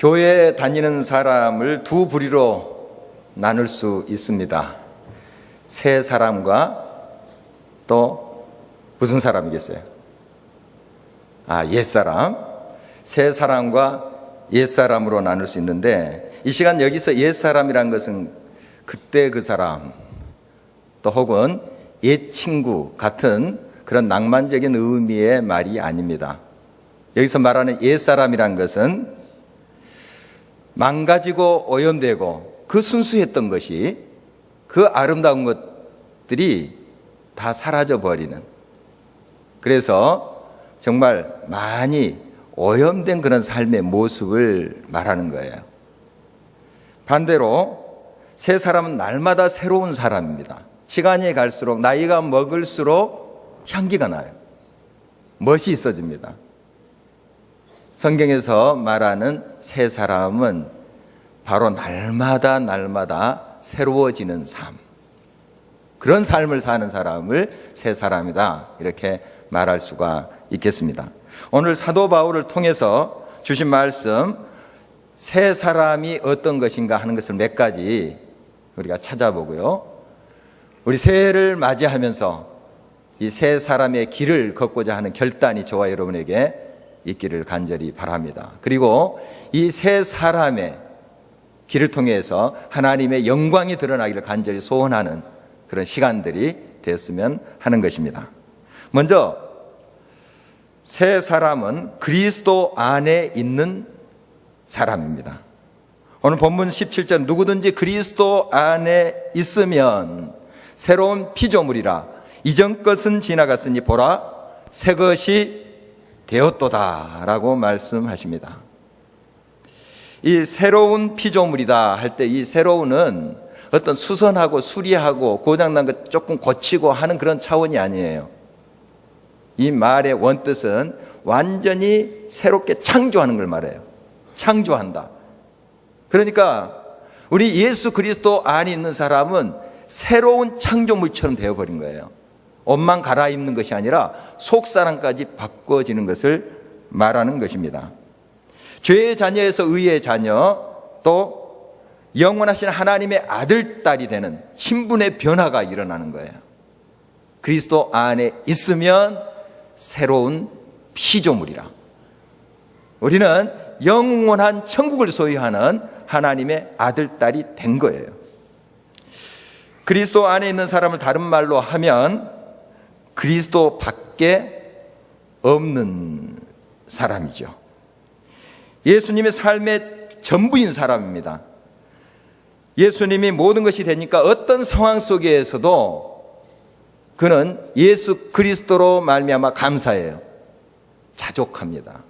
교회 다니는 사람을 두 부류로 나눌 수 있습니다. 새 사람과 또 무슨 사람이겠어요? 옛사람. 새 사람과 옛사람으로 나눌 수 있는데, 이 시간 여기서 옛사람이란 것은 그때 그 사람, 또 혹은 옛 친구 같은 그런 낭만적인 의미의 말이 아닙니다. 여기서 말하는 옛사람이란 것은 망가지고 오염되고 그 순수했던 것이, 그 아름다운 것들이 다 사라져 버리는, 그래서 정말 많이 오염된 그런 삶의 모습을 말하는 거예요. 반대로 새 사람은 날마다 새로운 사람입니다. 시간이 갈수록, 나이가 먹을수록 향기가 나요. 멋이 있어집니다. 성경에서 말하는 새 사람은 바로 날마다 새로워지는 삶, 그런 삶을 사는 사람을 새 사람이다, 이렇게 말할 수가 있겠습니다. 오늘 사도 바울을 통해서 주신 말씀, 새 사람이 어떤 것인가 하는 것을 몇 가지 우리가 찾아보고요, 우리 새해를 맞이하면서 이 새 사람의 길을 걷고자 하는 결단이 저와 여러분에게 있기를 간절히 바랍니다. 그리고 이 새 사람의 길을 통해서 하나님의 영광이 드러나기를 간절히 소원하는 그런 시간들이 됐으면 하는 것입니다. 먼저 새 사람은 그리스도 안에 있는 사람입니다. 오늘 본문 17절, 누구든지 그리스도 안에 있으면 새로운 피조물이라, 이전 것은 지나갔으니 보라 새 것이 되었도다 라고 말씀하십니다. 이 새로운 피조물이다 할 때, 이 새로운은 어떤 수선하고 수리하고 고장난 것 조금 고치고 하는 그런 차원이 아니에요. 이 말의 원뜻은 완전히 새롭게 창조하는 걸 말해요. 창조한다. 그러니까 우리 예수 그리스도 안에 있는 사람은 새로운 창조물처럼 되어버린 거예요. 옷만 갈아입는 것이 아니라 속사람까지 바꿔지는 것을 말하는 것입니다. 죄의 자녀에서 의의 자녀, 또 영원하신 하나님의 아들, 딸이 되는 신분의 변화가 일어나는 거예요. 그리스도 안에 있으면 새로운 피조물이라. 우리는 영원한 천국을 소유하는 하나님의 아들, 딸이 된 거예요. 그리스도 안에 있는 사람을 다른 말로 하면 그리스도 밖에 없는 사람이죠. 예수님의 삶의 전부인 사람입니다. 예수님이 모든 것이 되니까 어떤 상황 속에서도 그는 예수 그리스도로 말미암아 감사해요. 자족합니다.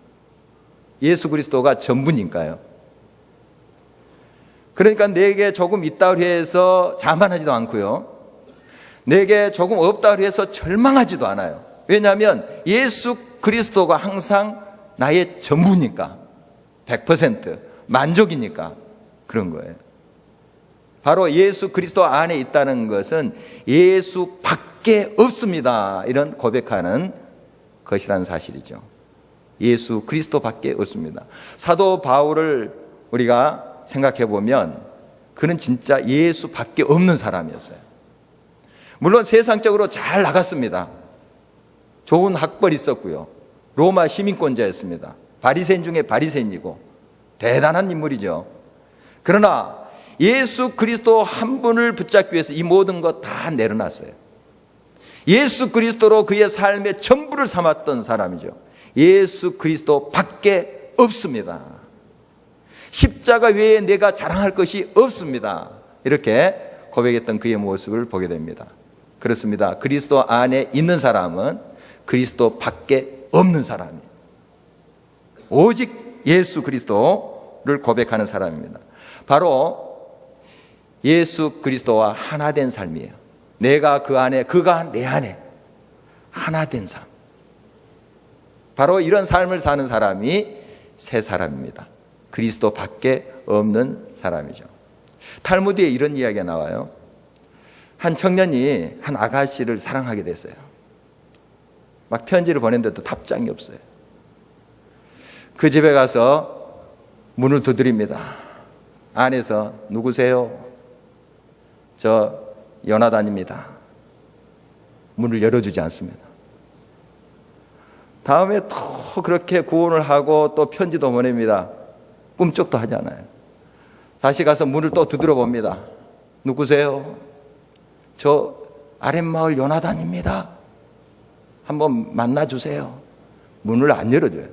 예수 그리스도가 전부니까요. 그러니까 내게 조금 있다 해서 자만하지도 않고요, 내게 조금 없다 해서 절망하지도 않아요. 왜냐하면 예수 그리스도가 항상 나의 전부니까, 100% 만족이니까 그런 거예요. 바로 예수 그리스도 안에 있다는 것은 예수 밖에 없습니다, 이런 고백하는 것이라는 사실이죠. 예수 그리스도 밖에 없습니다. 사도 바울을 우리가 생각해 보면 그는 진짜 예수 밖에 없는 사람이었어요. 물론 세상적으로 잘 나갔습니다. 좋은 학벌이 있었고요, 로마 시민권자였습니다. 바리새인 중에 바리새인이고 대단한 인물이죠. 그러나 예수 그리스도 한 분을 붙잡기 위해서 이 모든 것 다 내려놨어요. 예수 그리스도로 그의 삶의 전부를 삼았던 사람이죠. 예수 그리스도 밖에 없습니다. 십자가 외에 내가 자랑할 것이 없습니다. 이렇게 고백했던 그의 모습을 보게 됩니다. 그렇습니다. 그리스도 안에 있는 사람은 그리스도 밖에 없는 사람이에요. 오직 예수 그리스도를 고백하는 사람입니다. 바로 예수 그리스도와 하나 된 삶이에요. 내가 그 안에, 그가 내 안에 하나 된 삶. 바로 이런 삶을 사는 사람이 새 사람입니다. 그리스도 밖에 없는 사람이죠. 탈무드에 이런 이야기가 나와요. 한 청년이 한 아가씨를 사랑하게 됐어요. 막 편지를 보냈는데도 답장이 없어요. 그 집에 가서 문을 두드립니다. 안에서 누구세요? 저 요나단입니다. 문을 열어주지 않습니다. 다음에 또 그렇게 구원을 하고 또 편지도 보냅니다. 꿈쩍도 하지 않아요. 다시 가서 문을 또 두드려 봅니다. 누구세요? 저 아랫마을 요나단입니다. 한번 만나주세요. 문을 안 열어줘요.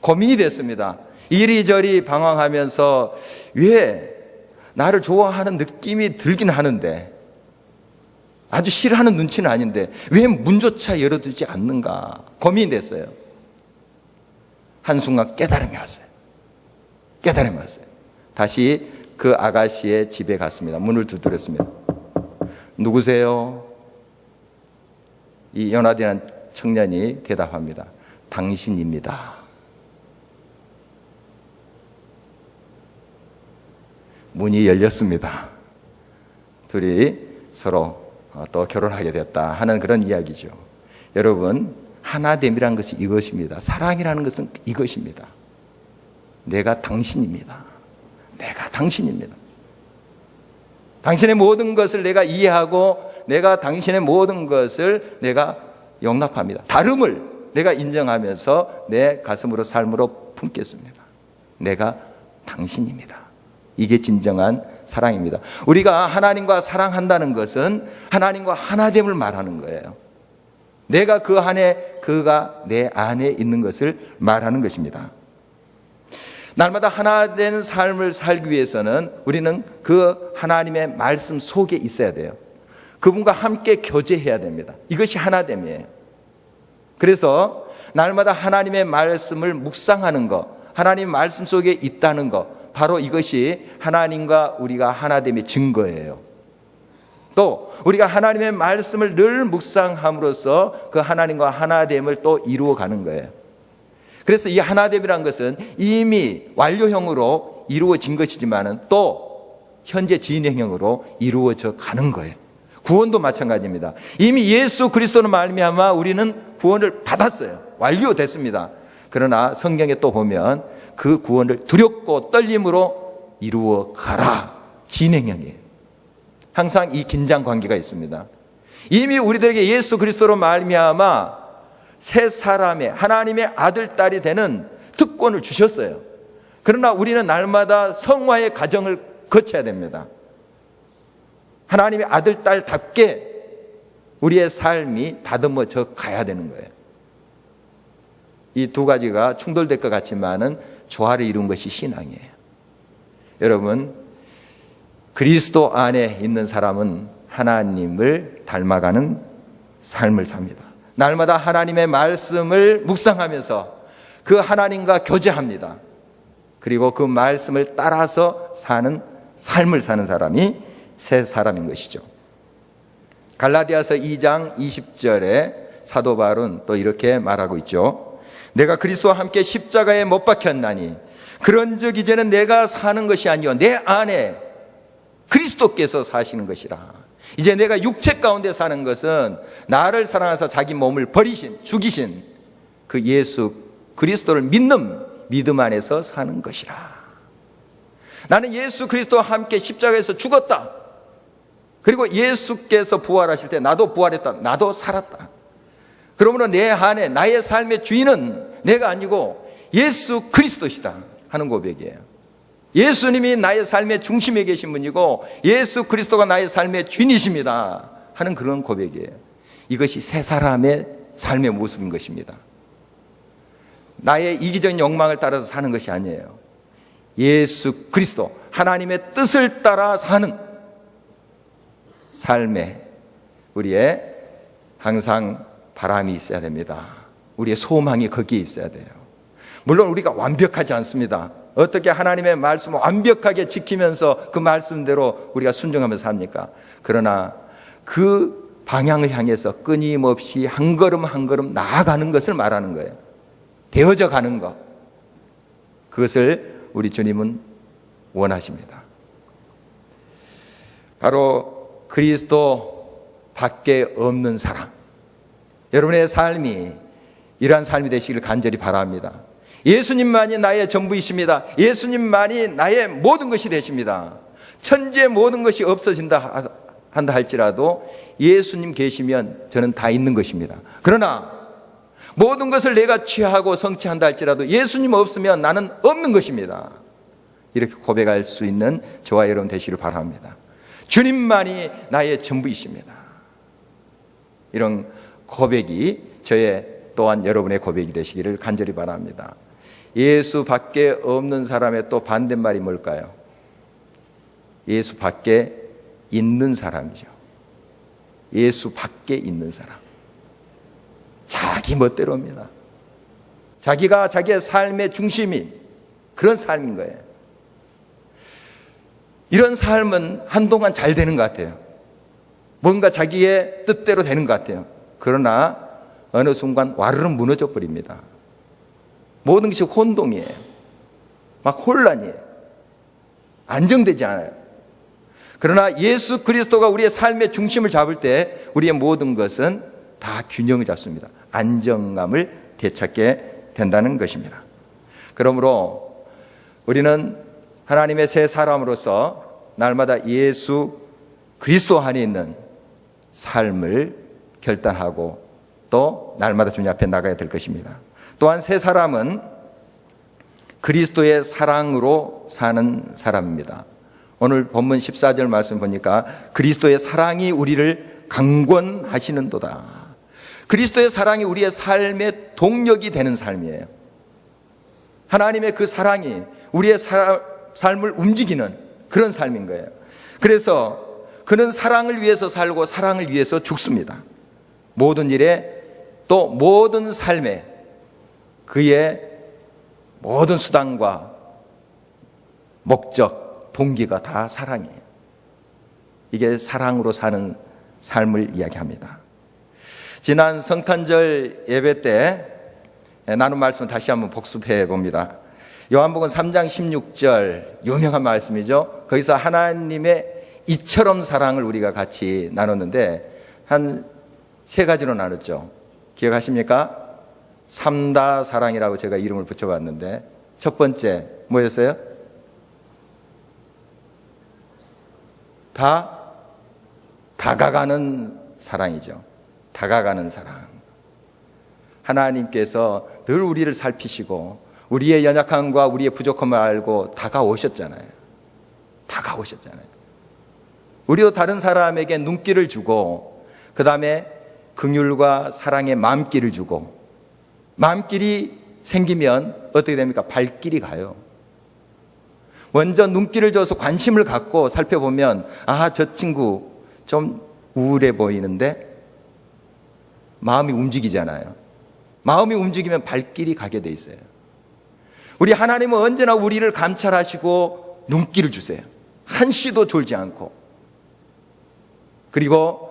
고민이 됐습니다. 이리저리 방황하면서 왜 나를 좋아하는 느낌이 들긴 하는데, 아주 싫어하는 눈치는 아닌데 왜 문조차 열어두지 않는가 고민이 됐어요. 한순간 깨달음이 왔어요. 깨달음이 왔어요. 다시 그 아가씨의 집에 갔습니다. 문을 두드렸습니다. 누구세요? 이 요나단이라는 청년이 대답합니다. 당신입니다. 문이 열렸습니다. 둘이 서로 또 결혼하게 됐다 하는 그런 이야기죠. 여러분, 하나됨이라는 것이 이것입니다. 사랑이라는 것은 이것입니다. 내가 당신입니다. 내가 당신입니다. 당신의 모든 것을 내가 이해하고 내가 당신의 모든 것을 내가 용납합니다. 다름을 내가 인정하면서 내 가슴으로 삶으로 품겠습니다. 내가 당신입니다. 이게 진정한 사랑입니다. 우리가 하나님과 사랑한다는 것은 하나님과 하나됨을 말하는 거예요. 내가 그 안에, 그가 내 안에 있는 것을 말하는 것입니다. 날마다 하나 된 삶을 살기 위해서는 우리는 그 하나님의 말씀 속에 있어야 돼요. 그분과 함께 교제해야 됩니다. 이것이 하나됨이에요. 그래서 날마다 하나님의 말씀을 묵상하는 것, 하나님 말씀 속에 있다는 것, 바로 이것이 하나님과 우리가 하나됨의 증거예요. 또 우리가 하나님의 말씀을 늘 묵상함으로써 그 하나님과 하나됨을 또 이루어가는 거예요. 그래서 이 하나됨이란 것은 이미 완료형으로 이루어진 것이지만은 또 현재 진행형으로 이루어져 가는 거예요. 구원도 마찬가지입니다. 이미 예수 그리스도로 말미암아 우리는 구원을 받았어요. 완료됐습니다. 그러나 성경에 또 보면 그 구원을 두렵고 떨림으로 이루어 가라. 진행형이에요. 항상 이 긴장 관계가 있습니다. 이미 우리들에게 예수 그리스도로 말미암아 새 사람의 하나님의 아들 딸이 되는 특권을 주셨어요. 그러나 우리는 날마다 성화의 과정을 거쳐야 됩니다. 하나님의 아들 딸답게 우리의 삶이 다듬어져 가야 되는 거예요. 이 두 가지가 충돌될 것 같지만은 조화를 이룬 것이 신앙이에요. 여러분, 그리스도 안에 있는 사람은 하나님을 닮아가는 삶을 삽니다. 날마다 하나님의 말씀을 묵상하면서 그 하나님과 교제합니다. 그리고 그 말씀을 따라서 사는 삶을 사는 사람이 새 사람인 것이죠. 갈라디아서 2장 20절에 사도 바울은 또 이렇게 말하고 있죠. 내가 그리스도와 함께 십자가에 못 박혔나니 그런즉 이제는 내가 사는 것이 아니요 내 안에 그리스도께서 사시는 것이라. 이제 내가 육체 가운데 사는 것은 나를 사랑하사 자기 몸을 버리신, 죽이신 그 예수 그리스도를 믿는 믿음 안에서 사는 것이라. 나는 예수 그리스도와 함께 십자가에서 죽었다. 그리고 예수께서 부활하실 때 나도 부활했다. 나도 살았다. 그러므로 내 안에 나의 삶의 주인은 내가 아니고 예수 그리스도시다 하는 고백이에요. 예수님이 나의 삶의 중심에 계신 분이고 예수 그리스도가 나의 삶의 주인이십니다 하는 그런 고백이에요. 이것이 새 사람의 삶의 모습인 것입니다. 나의 이기적인 욕망을 따라서 사는 것이 아니에요. 예수 그리스도 하나님의 뜻을 따라 사는 삶에 우리의 항상 바람이 있어야 됩니다. 우리의 소망이 거기에 있어야 돼요. 물론 우리가 완벽하지 않습니다. 어떻게 하나님의 말씀을 완벽하게 지키면서 그 말씀대로 우리가 순종하면서 삽니까? 그러나 그 방향을 향해서 끊임없이 한 걸음 한 걸음 나아가는 것을 말하는 거예요. 되어져 가는 것. 그것을 우리 주님은 원하십니다. 바로 그리스도 밖에 없는 사람. 여러분의 삶이 이러한 삶이 되시기를 간절히 바랍니다. 예수님만이 나의 전부이십니다. 예수님만이 나의 모든 것이 되십니다. 천지의 모든 것이 없어진다 한다 할지라도 예수님 계시면 저는 다 있는 것입니다. 그러나 모든 것을 내가 취하고 성취한다 할지라도 예수님 없으면 나는 없는 것입니다. 이렇게 고백할 수 있는 저와 여러분 되시기를 바랍니다. 주님만이 나의 전부이십니다. 이런 고백이 저의 또한 여러분의 고백이 되시기를 간절히 바랍니다. 예수 밖에 없는 사람의 또 반대말이 뭘까요? 예수 밖에 있는 사람이죠. 예수 밖에 있는 사람. 자기 멋대로입니다. 자기가 자기의 삶의 중심인 그런 삶인 거예요. 이런 삶은 한동안 잘 되는 것 같아요. 뭔가 자기의 뜻대로 되는 것 같아요. 그러나 어느 순간 와르르 무너져 버립니다. 모든 것이 혼동이에요. 막 혼란이에요. 안정되지 않아요. 그러나 예수 그리스도가 우리의 삶의 중심을 잡을 때 우리의 모든 것은 다 균형을 잡습니다. 안정감을 되찾게 된다는 것입니다. 그러므로 우리는 하나님의 새 사람으로서 날마다 예수 그리스도 안에 있는 삶을 결단하고 또 날마다 주님 앞에 나가야 될 것입니다. 또한 새 사람은 그리스도의 사랑으로 사는 사람입니다. 오늘 본문 14절 말씀 보니까 그리스도의 사랑이 우리를 강권하시는도다. 그리스도의 사랑이 우리의 삶의 동력이 되는 삶이에요. 하나님의 그 사랑이 우리의 삶을 움직이는 그런 삶인 거예요. 그래서 그는 사랑을 위해서 살고 사랑을 위해서 죽습니다. 모든 일에 또 모든 삶에 그의 모든 수단과 목적, 동기가 다 사랑이에요. 이게 사랑으로 사는 삶을 이야기합니다. 지난 성탄절 예배 때 나눈 말씀을 다시 한번 복습해 봅니다. 요한복음 3장 16절 유명한 말씀이죠. 거기서 하나님의 이처럼 사랑을 우리가 같이 나눴는데 한 세 가지로 나눴죠. 기억하십니까? 삼다 사랑이라고 제가 이름을 붙여봤는데 첫 번째 뭐였어요? 다가가는 사랑이죠. 다가가는 사랑. 하나님께서 늘 우리를 살피시고 우리의 연약함과 우리의 부족함을 알고 다가오셨잖아요. 우리도 다른 사람에게 눈길을 주고 그 다음에 긍휼과 사랑의 마음길을 주고 마음길이 생기면 어떻게 됩니까? 발길이 가요. 먼저 눈길을 줘서 관심을 갖고 살펴보면 저 친구 좀 우울해 보이는데 마음이 움직이잖아요. 마음이 움직이면 발길이 가게 돼 있어요. 우리 하나님은 언제나 우리를 감찰하시고 눈길을 주세요. 한시도 졸지 않고. 그리고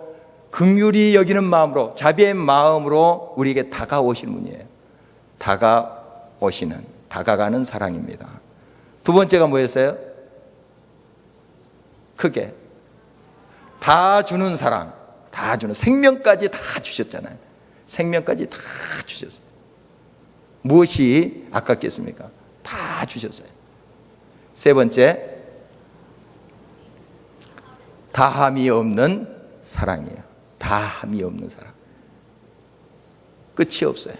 긍휼히 여기는 마음으로, 자비의 마음으로 우리에게 다가오시는 분이에요. 다가가는 사랑입니다. 두 번째가 뭐였어요? 크게 다 주는 사랑. 다 주는, 생명까지 다 주셨잖아요. 생명까지 다 주셨어요. 무엇이 아깝겠습니까? 다 주셨어요. 세 번째, 다함이 없는 사랑이에요. 다함이 없는 사랑. 끝이 없어요.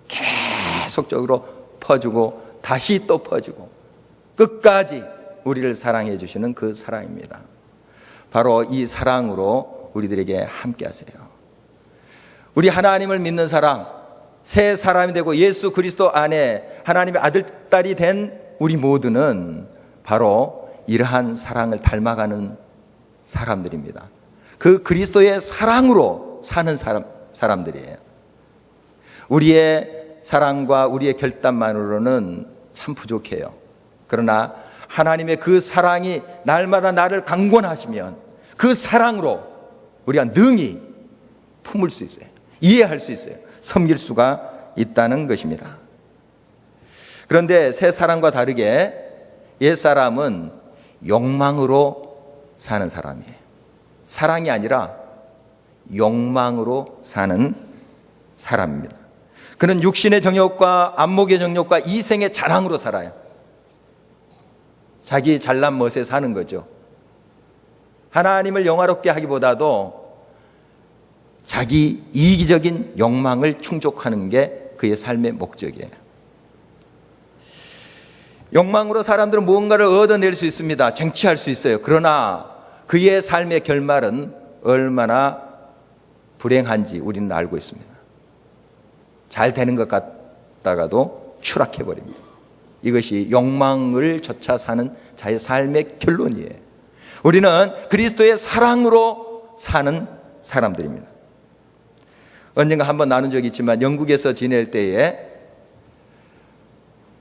계속적으로 퍼주고 다시 또 퍼주고 끝까지 우리를 사랑해 주시는 그 사랑입니다. 바로 이 사랑으로 우리들에게 함께 하세요. 우리 하나님을 믿는 사람, 새 사람이 되고 예수 그리스도 안에 하나님의 아들, 딸이 된 우리 모두는 바로 이러한 사랑을 닮아가는 사람들입니다. 그 그리스도의 사랑으로 사는 사람들이에요. 우리의 사랑과 우리의 결단만으로는 참 부족해요. 그러나 하나님의 그 사랑이 날마다 나를 강권하시면 그 사랑으로 우리가 능히 품을 수 있어요. 이해할 수 있어요. 섬길 수가 있다는 것입니다. 그런데 새 사람과 다르게 옛 사람은 욕망으로 사는 사람이에요. 사랑이 아니라 욕망으로 사는 사람입니다. 그는 육신의 정욕과 안목의 정욕과 이생의 자랑으로 살아요. 자기 잘난 멋에 사는 거죠. 하나님을 영화롭게 하기보다도 자기 이기적인 욕망을 충족하는 게 그의 삶의 목적이에요. 욕망으로 사람들은 무언가를 얻어낼 수 있습니다. 쟁취할 수 있어요. 그러나 그의 삶의 결말은 얼마나 불행한지 우리는 알고 있습니다. 잘 되는 것 같다가도 추락해버립니다. 이것이 욕망을 좇아 사는 자의 삶의 결론이에요. 우리는 그리스도의 사랑으로 사는 사람들입니다. 언젠가 한번 나눈 적이 있지만 영국에서 지낼 때에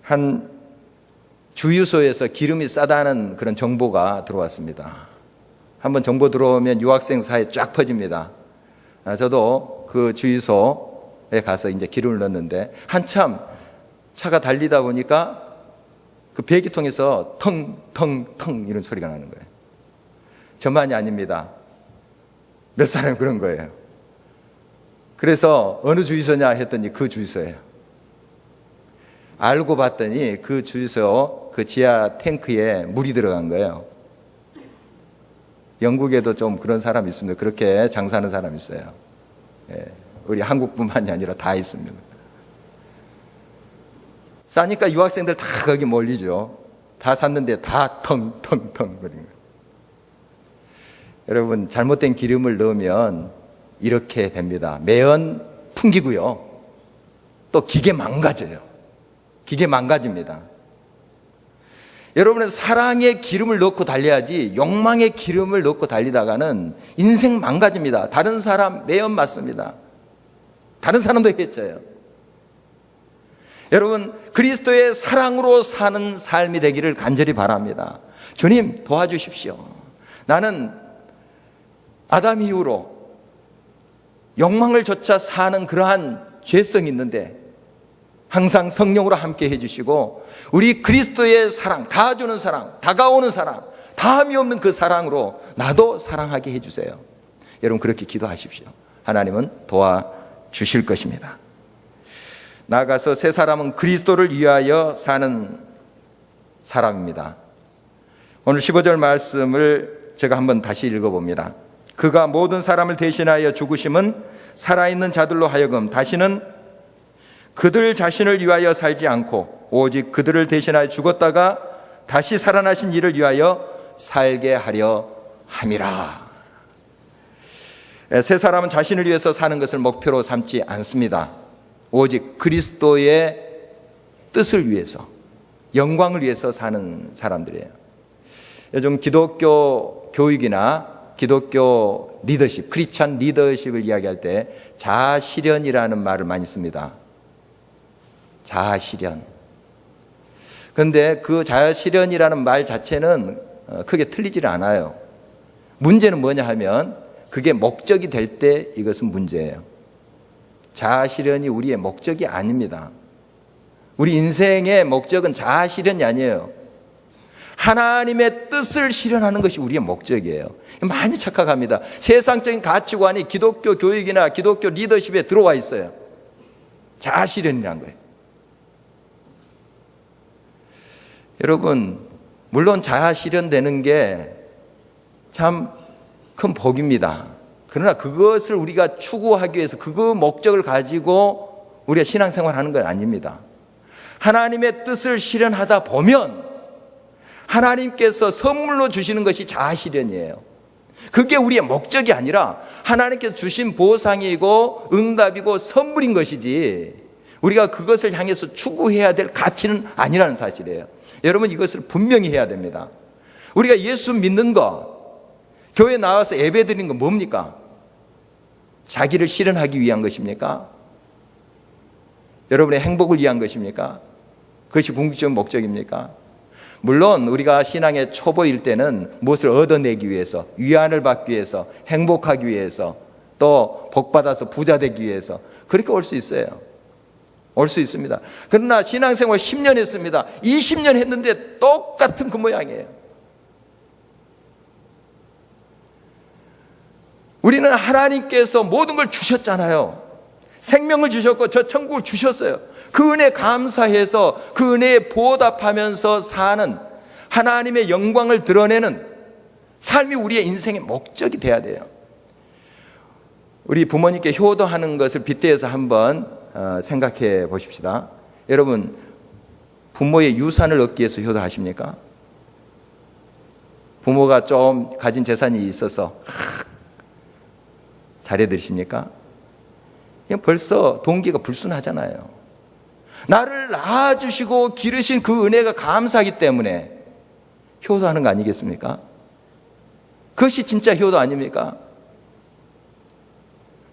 한 주유소에서 기름이 싸다는 그런 정보가 들어왔습니다. 한번 정보 들어오면 유학생 사이에 쫙 퍼집니다. 저도 그 주유소에 가서 이제 기름을 넣었는데 한참 차가 달리다 보니까 그 배기통에서 텅텅텅 이런 소리가 나는 거예요. 저만이 아닙니다. 몇 사람이 그런 거예요. 그래서 어느 주유소냐 했더니 그 주유소예요. 알고 봤더니 그 주유소 그 지하 탱크에 물이 들어간 거예요. 영국에도 좀 그런 사람이 있습니다. 그렇게 장사하는 사람이 있어요. 예, 우리 한국뿐만이 아니라 다 있습니다. 싸니까 유학생들 다 거기 몰리죠. 다 샀는데 다 텅텅텅 거리는 거예요. 여러분, 잘못된 기름을 넣으면 이렇게 됩니다. 매연 풍기고요. 또 기계 망가져요. 기계 망가집니다. 여러분은 사랑의 기름을 넣고 달려야지 욕망의 기름을 넣고 달리다가는 인생 망가집니다. 다른 사람 매연 맞습니다. 다른 사람도 해쳐요. 여러분, 그리스도의 사랑으로 사는 삶이 되기를 간절히 바랍니다. 주님 도와주십시오. 나는 아담 이후로 욕망을 좇아 사는 그러한 죄성이 있는데 항상 성령으로 함께 해주시고 우리 그리스도의 사랑, 다 주는 사랑, 다가오는 사랑, 다함이 없는 그 사랑으로 나도 사랑하게 해주세요. 여러분 그렇게 기도하십시오. 하나님은 도와주실 것입니다. 나아가서 새 사람은 그리스도를 위하여 사는 사람입니다. 오늘 15절 말씀을 제가 한번 다시 읽어봅니다. 그가 모든 사람을 대신하여 죽으심은 살아있는 자들로 하여금 다시는 그들 자신을 위하여 살지 않고 오직 그들을 대신하여 죽었다가 다시 살아나신 이를 위하여 살게 하려 함이라. 새 사람은 자신을 위해서 사는 것을 목표로 삼지 않습니다. 오직 그리스도의 뜻을 위해서, 영광을 위해서 사는 사람들이에요. 요즘 기독교 교육이나 기독교 리더십, 크리스찬 리더십을 이야기할 때 자아실현이라는 말을 많이 씁니다. 자아실현. 그런데 그 자아실현이라는 말 자체는 크게 틀리질 않아요. 문제는 뭐냐 하면 그게 목적이 될 때 이것은 문제예요. 자아실현이 우리의 목적이 아닙니다. 우리 인생의 목적은 자아실현이 아니에요. 하나님의 뜻을 실현하는 것이 우리의 목적이에요. 많이 착각합니다. 세상적인 가치관이 기독교 교육이나 기독교 리더십에 들어와 있어요. 자아실현이라는 거예요. 여러분, 물론 자아실현되는 게 참 큰 복입니다. 그러나 그것을 우리가 추구하기 위해서 그 목적을 가지고 우리가 신앙생활 하는 건 아닙니다. 하나님의 뜻을 실현하다 보면 하나님께서 선물로 주시는 것이 자아실현이에요. 그게 우리의 목적이 아니라 하나님께서 주신 보상이고 응답이고 선물인 것이지 우리가 그것을 향해서 추구해야 될 가치는 아니라는 사실이에요. 여러분 이것을 분명히 해야 됩니다. 우리가 예수 믿는 것, 교회 나와서 예배 드리는 건 뭡니까? 자기를 실현하기 위한 것입니까? 여러분의 행복을 위한 것입니까? 그것이 궁극적인 목적입니까? 물론 우리가 신앙의 초보일 때는 무엇을 얻어내기 위해서, 위안을 받기 위해서, 행복하기 위해서, 또 복받아서 부자 되기 위해서 그렇게 올 수 있어요. 올 수 있습니다. 그러나 신앙생활 10년 했습니다. 20년 했는데 똑같은 그 모양이에요. 우리는 하나님께서 모든 걸 주셨잖아요. 생명을 주셨고 저 천국을 주셨어요. 그 은혜 감사해서 그 은혜에 보답하면서 사는 하나님의 영광을 드러내는 삶이 우리의 인생의 목적이 돼야 돼요. 우리 부모님께 효도하는 것을 빗대어서 한번 생각해 보십시다. 여러분, 부모의 유산을 얻기 위해서 효도하십니까? 부모가 좀 가진 재산이 있어서 잘해드리십니까? 그냥 벌써 동기가 불순하잖아요. 나를 낳아주시고 기르신 그 은혜가 감사하기 때문에 효도하는 거 아니겠습니까? 그것이 진짜 효도 아닙니까?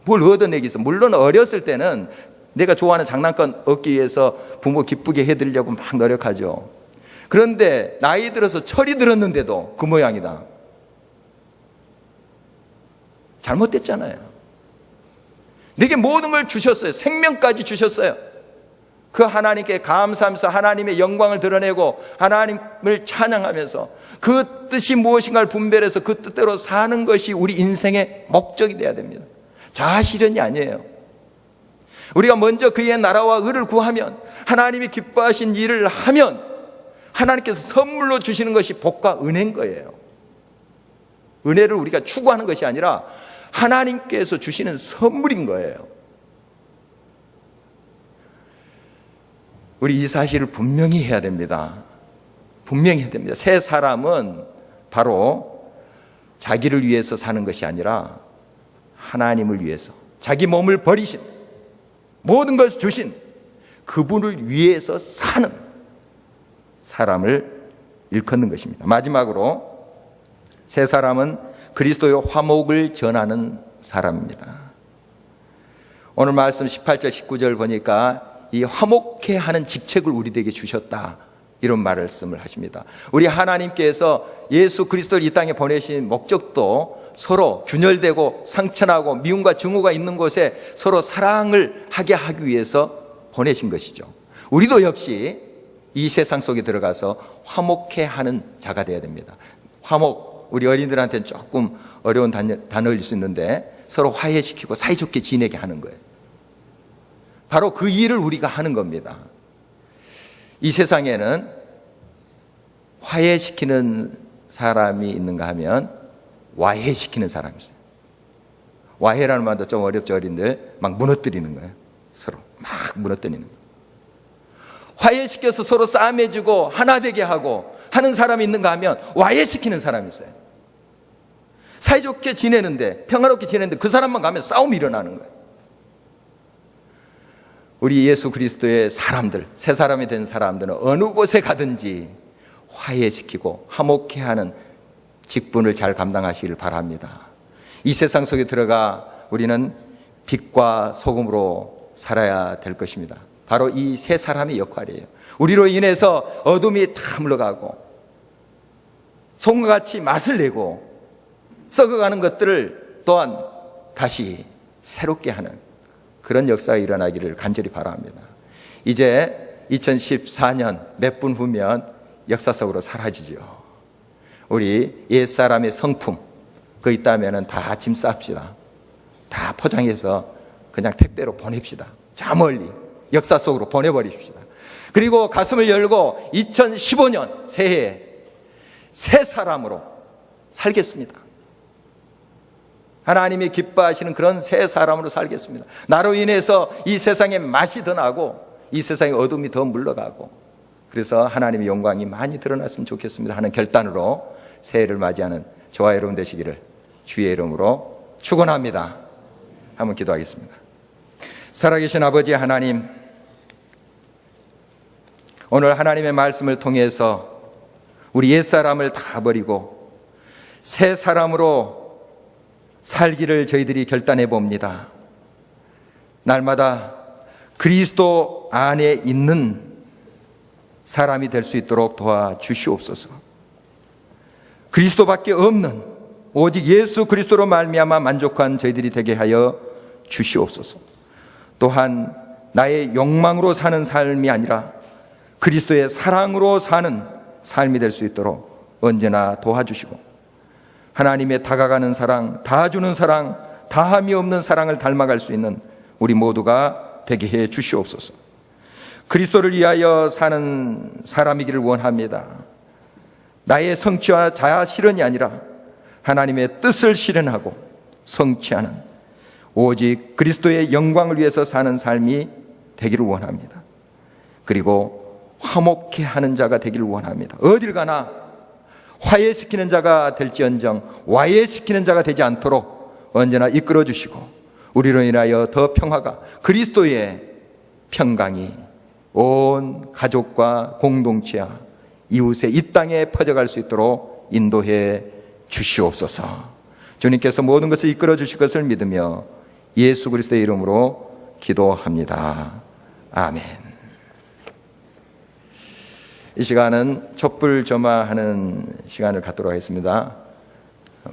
뭘 얻어내기 위해서. 물론 어렸을 때는 내가 좋아하는 장난감 얻기 위해서 부모 기쁘게 해드리려고 막 노력하죠. 그런데 나이 들어서 철이 들었는데도 그 모양이다. 잘못됐잖아요. 내게 모든 걸 주셨어요. 생명까지 주셨어요. 그 하나님께 감사하면서 하나님의 영광을 드러내고 하나님을 찬양하면서 그 뜻이 무엇인가를 분별해서 그 뜻대로 사는 것이 우리 인생의 목적이 되어야 됩니다. 자아실현이 아니에요. 우리가 먼저 그의 나라와 의를 구하면, 하나님이 기뻐하신 일을 하면 하나님께서 선물로 주시는 것이 복과 은혜인 거예요. 은혜를 우리가 추구하는 것이 아니라 하나님께서 주시는 선물인 거예요. 우리 이 사실을 분명히 해야 됩니다. 분명히 해야 됩니다. 새 사람은 바로 자기를 위해서 사는 것이 아니라 하나님을 위해서, 자기 몸을 버리신, 모든 것을 주신 그분을 위해서 사는 사람을 일컫는 것입니다. 마지막으로 새 사람은 그리스도의 화목을 전하는 사람입니다. 오늘 말씀 18절 19절 보니까 이 화목해 하는 직책을 우리에게 주셨다, 이런 말씀을 하십니다. 우리 하나님께서 예수 그리스도를 이 땅에 보내신 목적도 서로 균열되고 상처나고 미움과 증오가 있는 곳에 서로 사랑을 하게 하기 위해서 보내신 것이죠. 우리도 역시 이 세상 속에 들어가서 화목해 하는 자가 되어야 됩니다. 화목, 우리 어린이들한테는 조금 어려운 단어일 수 있는데 서로 화해시키고 사이좋게 지내게 하는 거예요. 바로 그 일을 우리가 하는 겁니다. 이 세상에는 화해시키는 사람이 있는가 하면 와해시키는 사람이 있어요. 와해라는 말도 좀 어렵죠. 어린들 막 무너뜨리는 거예요. 서로 막 무너뜨리는 거예요. 화해시켜서 서로 싸움해주고 하나 되게 하고 하는 사람이 있는가 하면 와해시키는 사람이 있어요. 사이좋게 지내는데, 평화롭게 지내는데 그 사람만 가면 싸움이 일어나는 거예요. 우리 예수 그리스도의 사람들, 새 사람이 된 사람들은 어느 곳에 가든지 화해시키고 화목해 하는 직분을 잘 감당하시길 바랍니다. 이 세상 속에 들어가 우리는 빛과 소금으로 살아야 될 것입니다. 바로 이 새 사람의 역할이에요. 우리로 인해서 어둠이 다 물러가고 소금과 같이 맛을 내고 썩어가는 것들을 또한 다시 새롭게 하는 그런 역사가 일어나기를 간절히 바랍니다. 이제 2014년 몇 분 후면 역사 속으로 사라지죠. 우리 옛사람의 성품 그거 있다면 다 짐 쌉시다. 다 포장해서 그냥 택배로 보냅시다. 저 멀리 역사 속으로 보내버리십시다. 그리고 가슴을 열고 2015년 새해에 새 사람으로 살겠습니다. 하나님이 기뻐하시는 그런 새 사람으로 살겠습니다. 나로 인해서 이 세상에 맛이 더 나고 이 세상의 어둠이 더 물러가고 그래서 하나님의 영광이 많이 드러났으면 좋겠습니다 하는 결단으로 새해를 맞이하는 저와 여러분 되시기를 주의 이름으로 축원합니다. 한번 기도하겠습니다. 살아계신 아버지 하나님, 오늘 하나님의 말씀을 통해서 우리 옛사람을 다 버리고 새 사람으로 살기를 저희들이 결단해 봅니다. 날마다 그리스도 안에 있는 사람이 될 수 있도록 도와주시옵소서. 그리스도밖에 없는 오직 예수 그리스도로 말미암아 만족한 저희들이 되게 하여 주시옵소서. 또한 나의 욕망으로 사는 삶이 아니라 그리스도의 사랑으로 사는 삶이 될 수 있도록 언제나 도와주시고 하나님의 다가가는 사랑, 다 주는 사랑, 다함이 없는 사랑을 닮아갈 수 있는 우리 모두가 되게 해 주시옵소서. 그리스도를 위하여 사는 사람이기를 원합니다. 나의 성취와 자아 실현이 아니라 하나님의 뜻을 실현하고 성취하는 오직 그리스도의 영광을 위해서 사는 삶이 되기를 원합니다. 그리고 화목해 하는 자가 되기를 원합니다. 어딜 가나 화해시키는 자가 될지언정 와해시키는 자가 되지 않도록 언제나 이끌어 주시고 우리로 인하여 더 평화가 그리스도의 평강이 온 가족과 공동체와 이웃의 이 땅에 퍼져갈 수 있도록 인도해 주시옵소서. 주님께서 모든 것을 이끌어 주실 것을 믿으며 예수 그리스도의 이름으로 기도합니다. 아멘. 이 시간은 촛불 점화하는 시간을 갖도록 하겠습니다.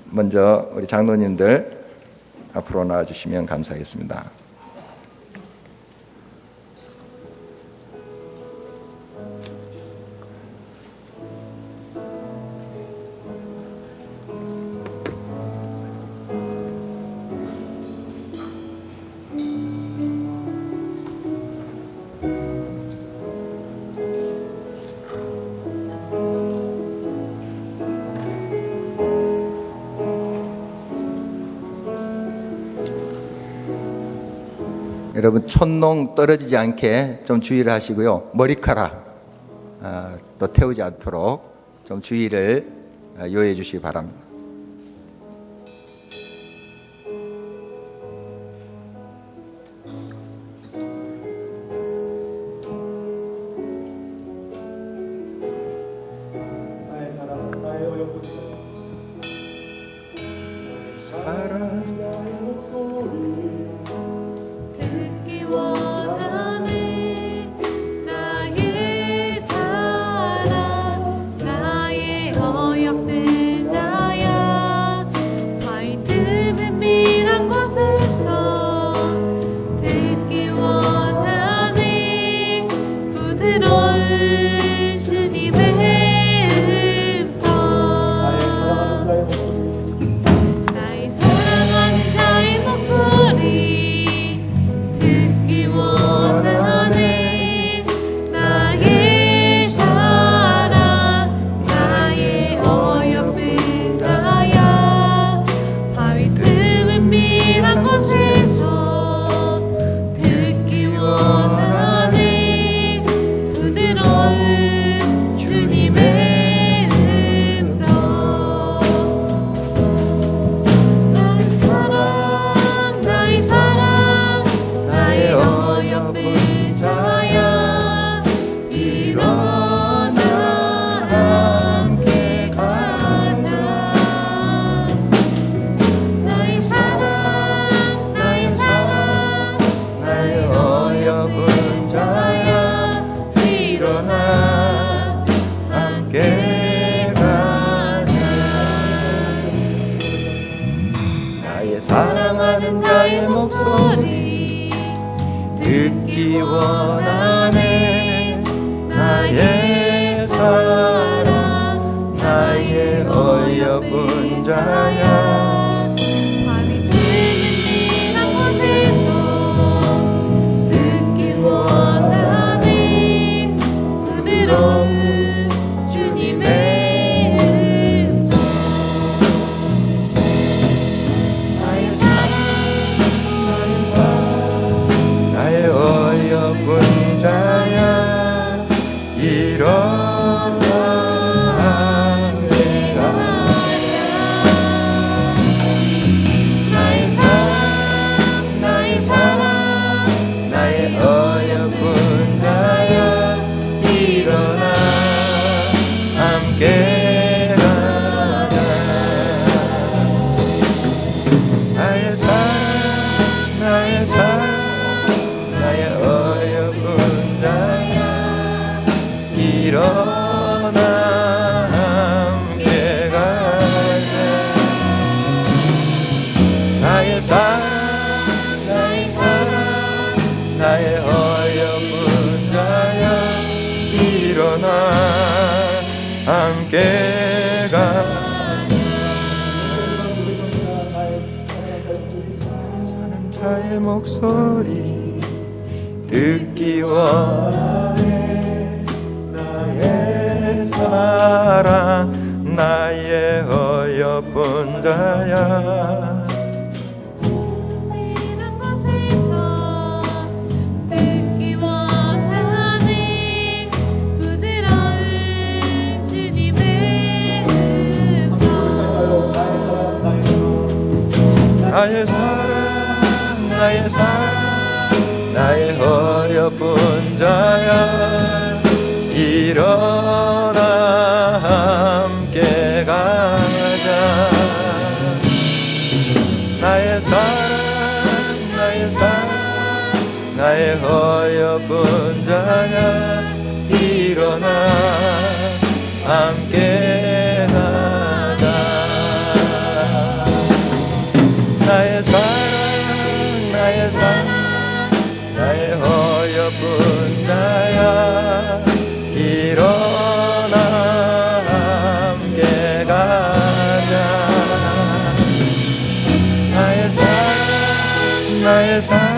먼저 우리 장로님들 앞으로 나와주시면 감사하겠습니다. 여러분 촛농 떨어지지 않게 좀 주의를 하시고요. 머리카락 또 태우지 않도록 좀 주의를 요해 주시기 바랍니다. 나의 사랑, 나의 어여쁜 사랑, 나의 목소리 듣기 원하네. 나의 사랑, 나의 어여쁜 자야. 바위 틈은 밀한 곳에서 듣기 원하네. 부드러운 주님의 음성. 나의 사랑하는 자의 목소리 듣기 원하네. 나의 사랑, 나의 어여쁜 자야. 바위 틈은 밀한 곳에서 듣기 원하네. 부드러운 주님의 음성. 나의 사랑, 나의 사랑, 나의 어여쁜 자야. 일어나 함께 가자. 나의 사랑, 나의 사랑, 나의 어여쁜 자야. 일어나 함께 가자. 나의 사랑하는 자의 목소리 듣기 원하네. 나의 사랑, 나의 어여쁜 자야. 바위 틈은 밀한 곳에서 듣기 원하네. 부드러운 주님의 음성. 나의 사랑, 나의 어여쁜 자야 일어나 함께 가자. 나의 사랑, 나의 사랑, 나의 어여쁜 자야 일어나 함께 가자. 나의 사랑, 나의 사랑, 나의 어여쁜 자야 일어나 함께 가자. 나의 사랑, 나의 사랑, 나의 어여쁜 자야 일어나 함께 가자. 사는 자의 나의 목소리 듣기 원하네. 나의 사랑 나의 어여쁜 자야. 이런 곳에서 듣기 원하는 부드러운 주님의 음성. 나의 사랑 나의 사랑 나의 어여쁜 자야. 일어나 함께 가자. 나의 사랑 나의 사랑 나의 어여쁜 자야. 일어나 함께 가자. 나의 사랑 나의 사랑 나의 어여쁜 자야. 일어나 함께 가자. 나의 사랑 나의 사랑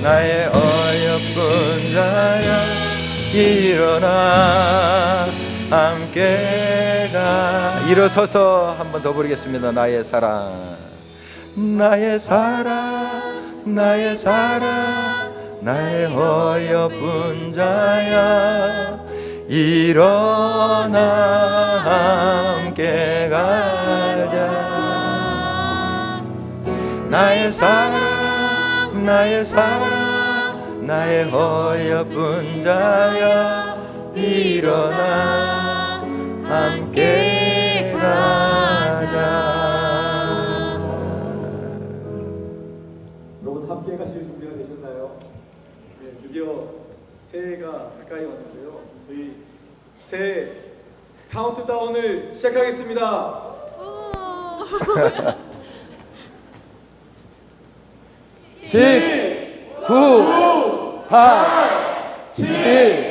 나의 어여쁜 자야. 일어나 함께 가. 일어서서 한 번 더 부르겠습니다. 나의 사랑 나의 사랑 나의 사랑 나의 어여쁜 자야. 일어나 함께 가자. 나의 사랑 나의 사랑 나의 어여쁜 자야. 일어나 함께 가자. 여러분 함께 가실 준비가 되셨나요? 네, 드디어 새해가 가까이 왔는데요. 저희 새해 카운트다운을 시작하겠습니다. 10, 9, 8, 7,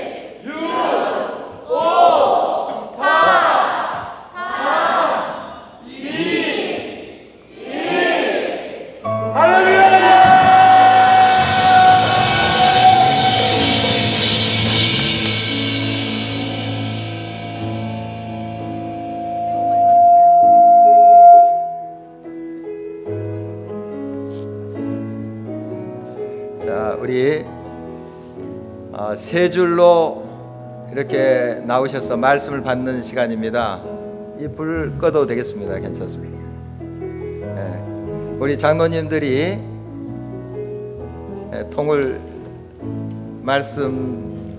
자, 우리 세 줄로 이렇게 나오셔서 말씀을 받는 시간입니다. 이 불 꺼도 되겠습니다. 괜찮습니다. 네. 우리 장로님들이 통을 말씀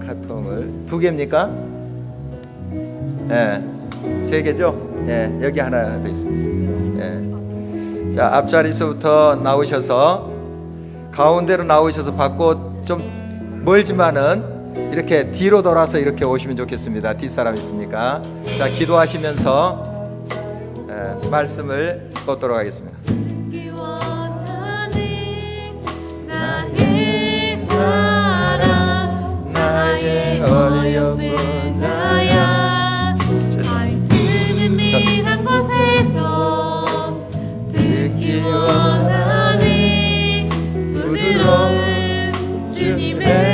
카통을 2개입니까? 네. 3개죠? 네. 여기 하나 더 있습니다. 네. 자, 앞자리서부터 나오셔서 가운데로 나오셔서 받고 좀 멀지만은 이렇게 뒤로 돌아서 이렇게 오시면 좋겠습니다. 뒷사람 있으니까. 자, 기도하시면서 말씀을 걷도록 하겠습니다. 듣기 원하는 나의 사랑 나의 어여쁜 자야. 말씀은 밀한 곳에서 듣기 원하는 부드러운 주님의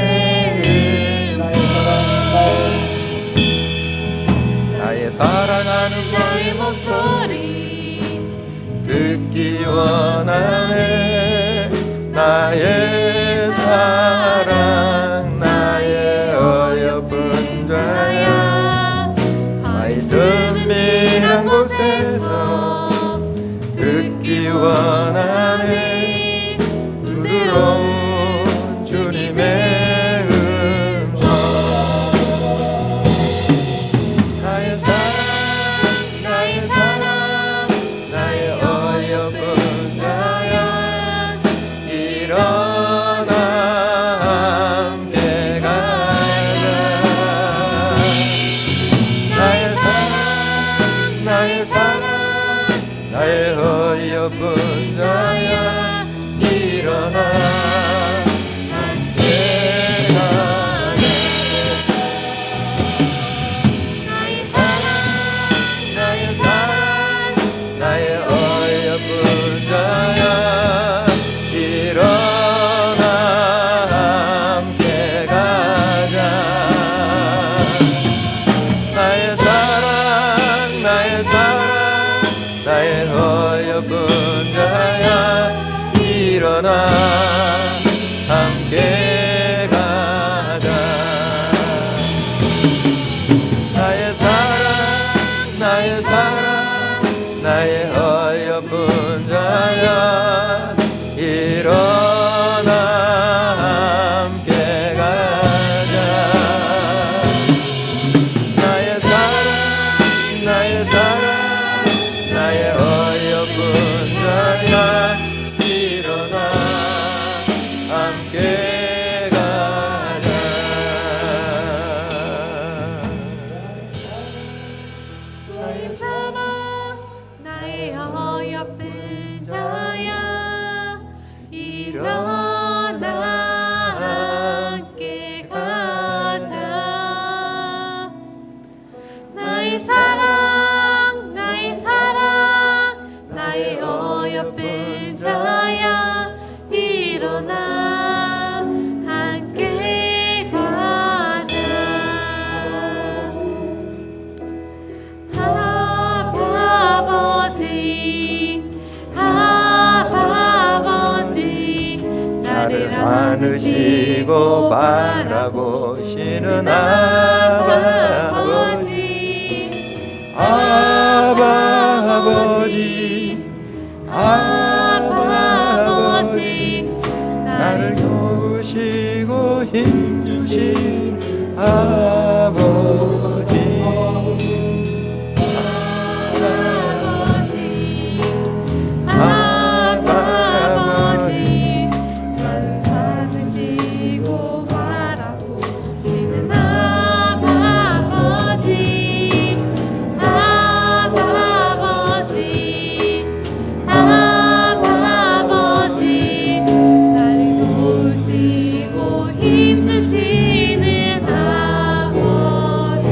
나의 사랑하는 나의 목소리 듣기 원하네. 나의 사랑 나의 어여쁜 자야. 하이든 밀한 곳에서 듣기 원하네. 부드러운 주님의 음성. 나의 사랑 나의 사랑 나의 어여쁜 자야. 일어나 함께 가자. 나의 사랑 나의 사랑 나의 어여쁜 자야. 일어나 함께 가자. 나의 사랑 나의 사랑 나의 어여쁜 자야. 일어나 어여쁜 자야 일어나 함께 가자. 나의 사랑 나의 사랑 나의 어여쁜 자야 일어나 함께 가자. 나의 사랑 나의 사랑 나의 어여쁜 자야 일어나 함께 가자. 나의 사랑 나의 어여쁜 자야 일어나 함께 가자. 나의 사랑 나의 어여쁜 자야 일어나 함께 가자. 아버지 나를 안으시고 바라보시는 아버지 아버지 나를 도우시고 힘주신 아버지 아버지 나를 받으시고 바라보시는 아버지 아버지 나를 도우시고 힘주시는 아버지.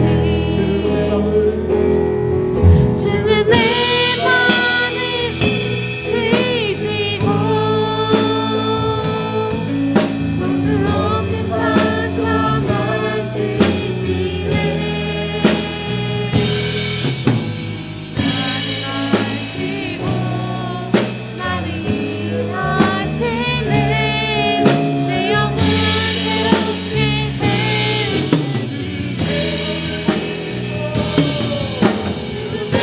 주는 내 맘을 지시고 오늘 없는 상처 만지시네. 나를 일하시네. 내 영혼 새롭게 세우시네. 내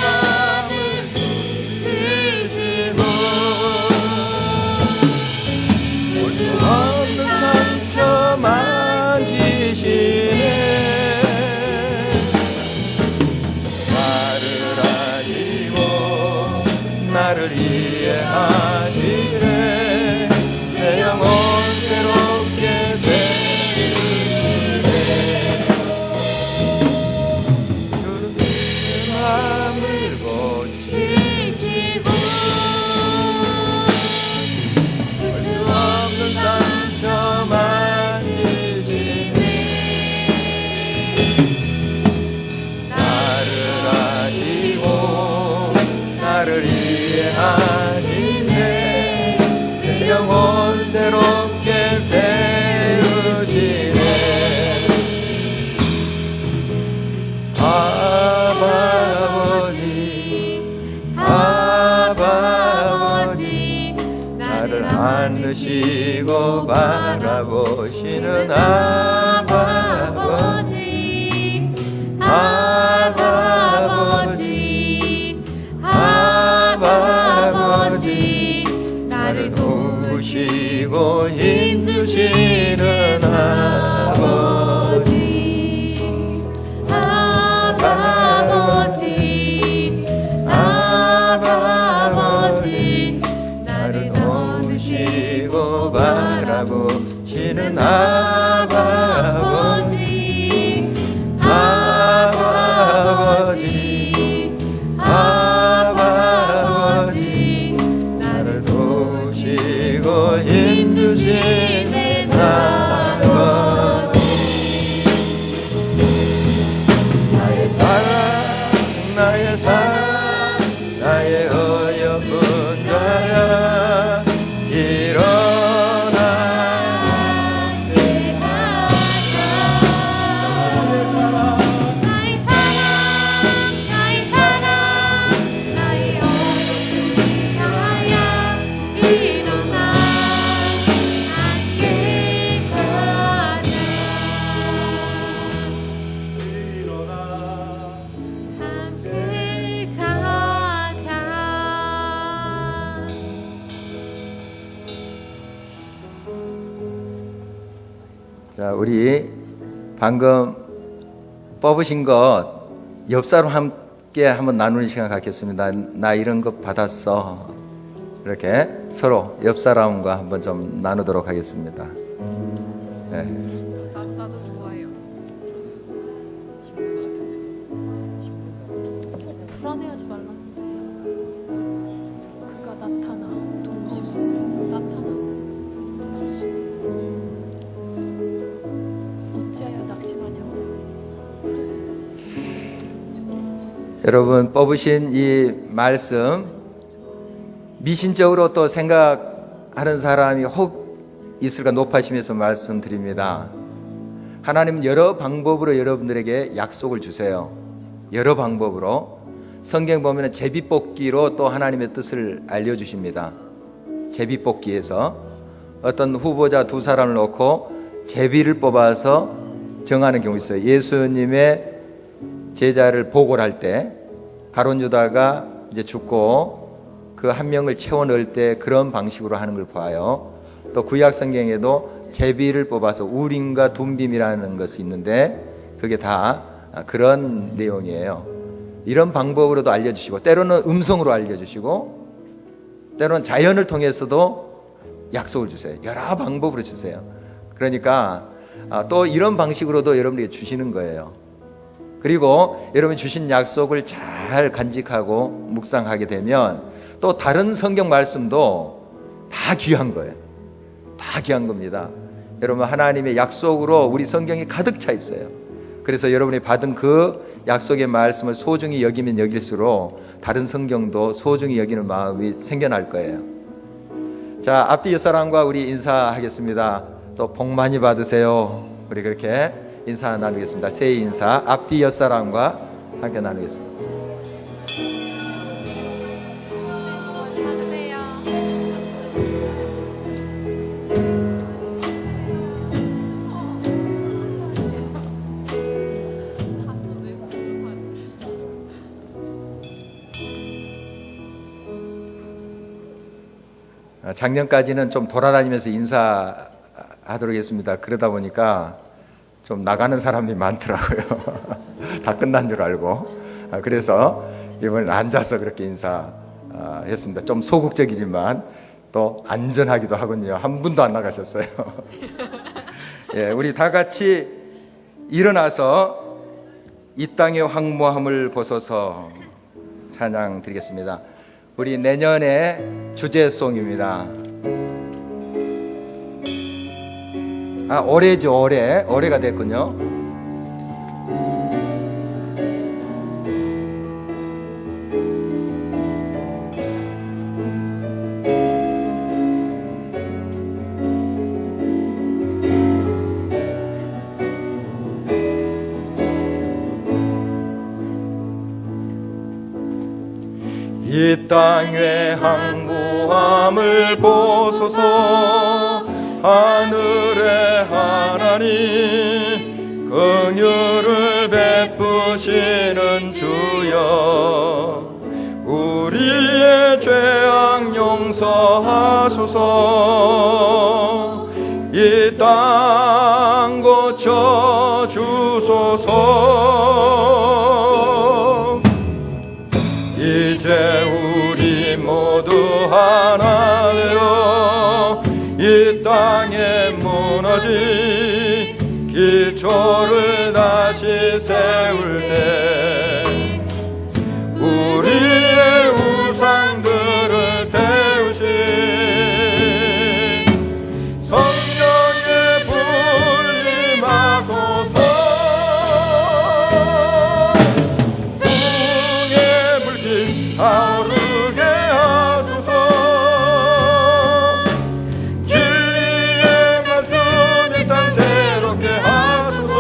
맘을 지시고 올 수 없는 상처 만지시네. 나를 아시고 나를 이해하시네. 내 영혼 새롭게 세우시네. 주는 내 맘을 고치시고 올 수 없는 상처 만지시네. 나를 아시고 나를 이해하시네. 내 영혼 새롭게 세우시네. 아버지 나를 안으시고 바라보시는 아버지 아버지 나를 도우시고 힘주시는 아버지 아버지 나를 도우시고 바라보시는 아버지 자, 우리 방금 뽑으신 것 옆 사람 함께 한번 나누는 시간 갖겠습니다. 나 이런 거 받았어. 이렇게 서로 옆 사람과 한번 좀 나누도록 하겠습니다. 네. 나도 좋아해요. 불안해하지 말라는데. 그가 나타나 동심으로 나타나. 어찌하여 낙심하냐고. 여러분 뽑으신 이 말씀 미신적으로 또 생각하는 사람이 혹 있을까 높아지면서 말씀드립니다. 하나님은 여러 방법으로 여러분들에게 약속을 주세요. 여러 방법으로. 성경 보면 제비뽑기로 또 하나님의 뜻을 알려주십니다. 제비뽑기에서 어떤 후보자 두 사람을 놓고 제비를 뽑아서 정하는 경우 있어요. 예수님의 제자를 보고를 할 때 가룟 유다가 이제 죽고 그 한 명을 채워 넣을 때 그런 방식으로 하는 걸 봐요. 또 구약 성경에도 제비를 뽑아서 우림과 둠빔이라는 것이 있는데 그게 다 그런 내용이에요. 이런 방법으로도 알려주시고 때로는 음성으로 알려주시고 때로는 자연을 통해서도 약속을 주세요. 여러 방법으로 주세요. 그러니까 또 이런 방식으로도 여러분에게 주시는 거예요. 그리고 여러분이 주신 약속을 잘 간직하고 묵상하게 되면 또 다른 성경 말씀도 다 귀한 거예요. 다 귀한 겁니다. 여러분 하나님의 약속으로 우리 성경이 가득 차 있어요. 그래서 여러분이 받은 그 약속의 말씀을 소중히 여기면 여길수록 다른 성경도 소중히 여기는 마음이 생겨날 거예요. 자, 앞뒤 옆사람과 우리 인사하겠습니다. 또 복 많이 받으세요. 우리 그렇게 인사 나누겠습니다. 새해 인사 앞뒤 옆사람과 함께 나누겠습니다. 작년까지는 좀 돌아다니면서 인사하도록 했습니다. 그러다 보니까 좀 나가는 사람이 많더라고요. 다 끝난 줄 알고. 그래서 이번엔 앉아서 그렇게 인사했습니다. 좀 소극적이지만 또 안전하기도 하군요. 한 분도 안 나가셨어요. 예, 우리 다 같이 일어나서 이 땅의 황무함을 벗어서 찬양 드리겠습니다. 우리 내년의 주제송입니다. 올해죠, 올해가 됐군요. 이 땅의 황무함을 보소서. 하늘의 하나님 긍휼을 베푸시는 주여, 우리의 죄악 용서하소서. 이 땅 고쳐 주소서. 이제 우리 모두 하나 되어 이 땅에 무너진 기초를 다시 세울 때 우리의 우상들을 태우신 성령의 불 임하소서. 풍의 불길 타오르게 하소서. 진리의 말씀 이 땅 새롭게 하소서.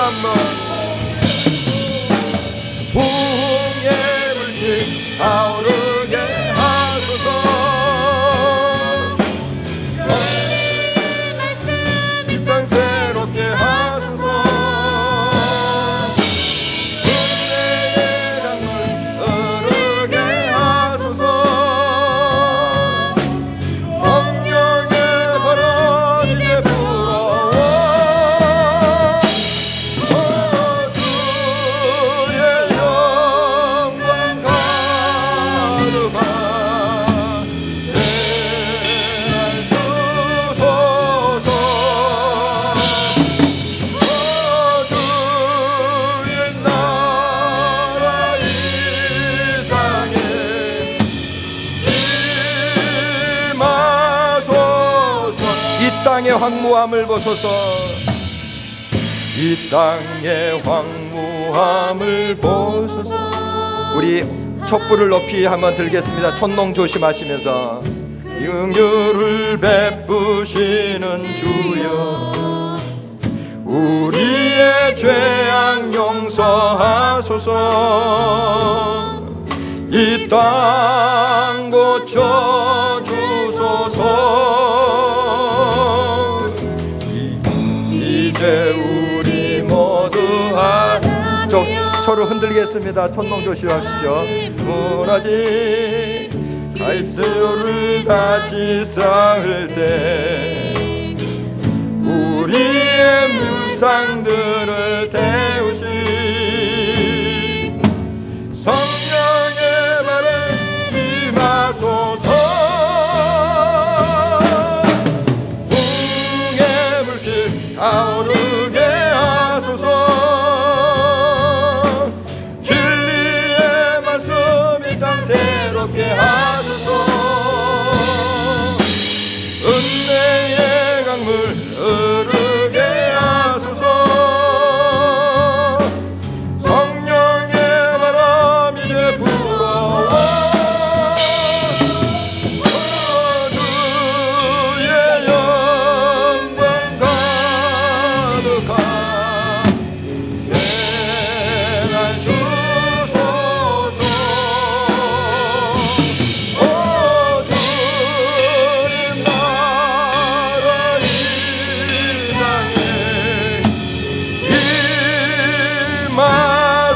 한번 부흥의 불길 타오르게 하소서. 이 땅 새롭게 하소서. 은혜의 강물 흐르게 하소서. 성령의 바람 이제 불어와. 주의 영광 가득한 땅의 황무함을 보소서. 이 땅의 황무함을 보소서. 우리 촛불을 높이 한번 들겠습니다. 촛농 조심하시면서 긍휼을 베푸시는 주여 우리의 죄악 용서하소서. 이 땅 고쳐주소서. 이제 우리 모두 초를 흔들겠습니다. 촛농 조심하십시오. 무너진 갈대로를 다시 쌓을 때 우리의 물상들을 태우신 성령의 발을 임하소서. 부흥의 불길 타오르게 하소서. 진리의 말씀 이 땅 새롭게 하소서. 은혜의 강물 흐르게 하소서. 성령의 바람 이제 불어와. 주의 영광 가득한 새날 주소서. 주님 나라 이 땅에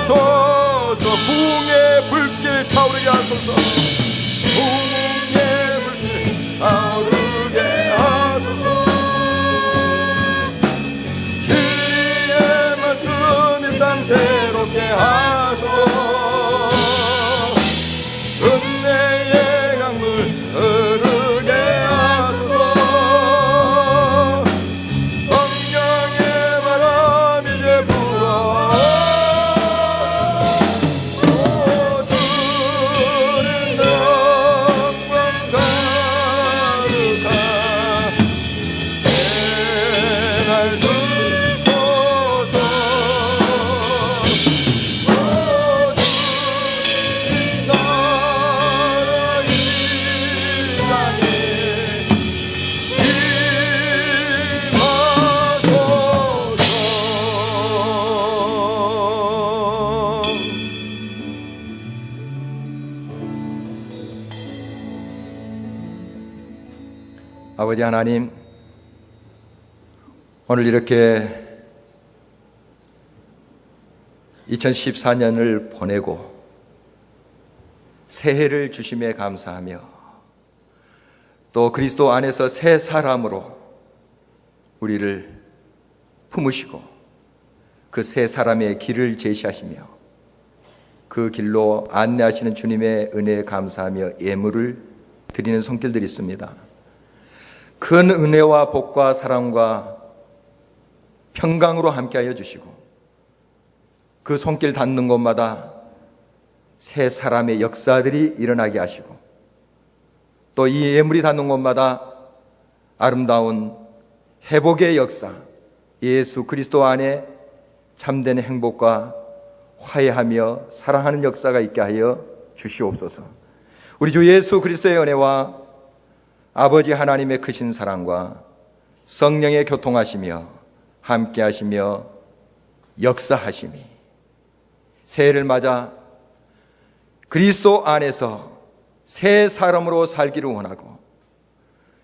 임하소서. 부흥의 불길 타오르게 하소서. 부흥의 불길 타오르게 하소서. 진리의 말씀 이 땅 새롭게 하소서. 은혜의 강물 흐르게 하소서. 성령의 바람 이제 불어와. 주님 영광 가득한 새날 주소서. 주님 나라 이 땅에 아버지 하나님, 오늘 이렇게 2014년을 보내고 새해를 주심에 감사하며 또 그리스도 안에서 새 사람으로 우리를 품으시고 그 새 사람의 길을 제시하시며 그 길로 안내하시는 주님의 은혜에 감사하며 예물을 드리는 손길들이 있습니다. 큰 은혜와 복과 사랑과 평강으로 함께하여 주시고 그 손길 닿는 곳마다 새 사람의 역사들이 일어나게 하시고 또 이 예물이 닿는 곳마다 아름다운 회복의 역사, 예수 그리스도 안에 참된 행복과 화해하며 사랑하는 역사가 있게 하여 주시옵소서. 우리 주 예수 그리스도의 은혜와 아버지 하나님의 크신 사랑과 성령의 교통하시며 함께하시며 역사하심이 새해를 맞아 그리스도 안에서 새 사람으로 살기를 원하고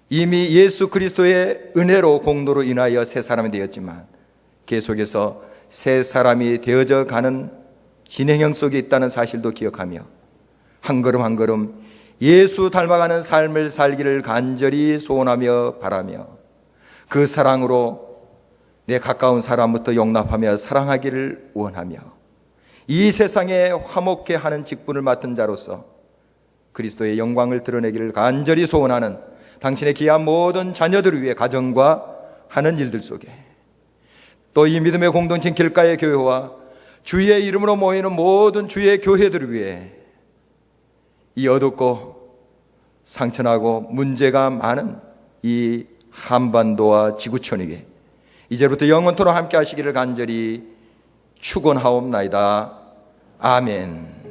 이미 예수 그리스도의 은혜로 공로로 인하여 새 사람이 되었지만 계속해서 새 사람이 되어져 가는 진행형 속에 있다는 사실도 기억하며 한 걸음 한 걸음 예수 닮아가는 삶을 살기를 간절히 소원하며 바라며 그 사랑으로 내 가까운 사람부터 용납하며 사랑하기를 원하며 이 세상에 화목해 하는 직분을 맡은 자로서 그리스도의 영광을 드러내기를 간절히 소원하는 당신의 귀한 모든 자녀들을 위해 가정과 하는 일들 속에 또 이 믿음의 공동체 길가의 교회와 주의 이름으로 모이는 모든 주의 교회들을 위해 이 어둡고 상처나고 문제가 많은 이 한반도와 지구촌 위에 이제부터 영원토록 함께 하시기를 간절히 축원하옵나이다. 아멘.